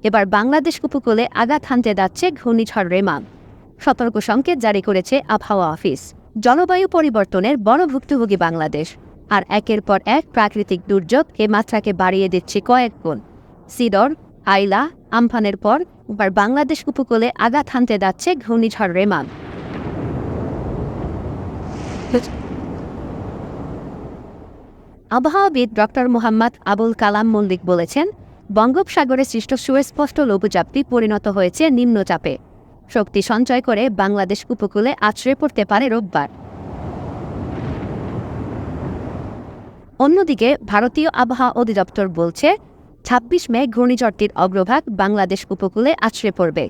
এবার বাংলাদেশ উপকূলে আঘাত হানতে যাচ্ছে ঘূর্ণিঝড় রেমাল। সতর্ক সংকেত জারি করেছে আবহাওয়া অফিস। জলবায়ু পরিবর্তনের বড় ভুক্তভোগী বাংলাদেশ, আর একের পর এক প্রাকৃতিক দুর্যোগ এ মাত্রাকে বাড়িয়ে দিচ্ছে কয়েক গুণ। সিডর, আইলা, আমফানের পর এবার বাংলাদেশ উপকূলে আঘাত হানতে যাচ্ছে ঘূর্ণিঝড় রেমাল। আবহাওয়াবিদ ডক্টর মোহাম্মদ আবুল কালাম মল্লিক বলেছেন, বঙ্গোপসাগরে সৃষ্ট সুস্পষ্ট লঘুচাপটি পরিণত হয়েছে নিম্নচাপে। শক্তি সঞ্চয় করে বাংলাদেশ উপকূলে আছড়ে পড়তে পারে রোববার। অন্যদিকে ভারতীয় আবহাওয়া অধিদপ্তর বলছে, ২৬ মে ঘূর্ণিঝড়টির অগ্রভাগ বাংলাদেশ উপকূলে আছড়ে পড়বে।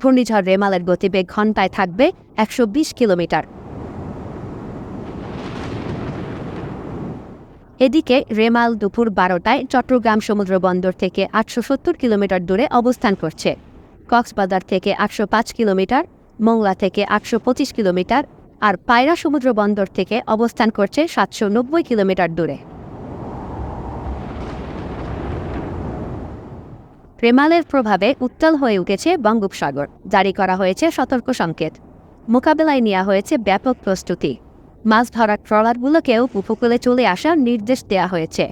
ঘূর্ণিঝড় রেমালের গতিবেগ ঘণ্টায় থাকবে ১২০ কিলোমিটার। এদিকে রেমাল দুপুর ১২টায় চট্টগ্রাম সমুদ্রবন্দর থেকে ৮৭০ কিলোমিটার দূরে অবস্থান করছে। কক্সবাজার থেকে ৮০৫ কিলোমিটার, মোংলা থেকে ৮২৫ কিলোমিটার আর পায়রা সমুদ্রবন্দর থেকে অবস্থান করছে ৭৯০ কিলোমিটার দূরে। রেমালের প্রভাবে উত্তাল হয়ে উঠেছে বঙ্গোপসাগর। জারি করা হয়েছে সতর্ক সংকেত। মোকাবেলায় নেওয়া হয়েছে ব্যাপক প্রস্তুতি। মাছ ধরার ট্রলারগুলোকেও উপকূলে চলে আসার নির্দেশ দেওয়া হয়েছে।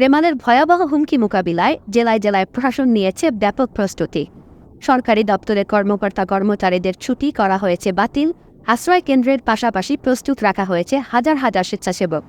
রেমালের ভয়াবহ হুমকি মোকাবিলায় জেলায় জেলায় প্রশাসন নিয়েছে ব্যাপক প্রস্তুতি। সরকারি দপ্তরের কর্মকর্তা কর্মচারীদের ছুটি করা হয়েছে বাতিল। আশ্রয় কেন্দ্রের পাশাপাশি প্রস্তুত রাখা হয়েছে হাজার হাজার স্বেচ্ছাসেবক।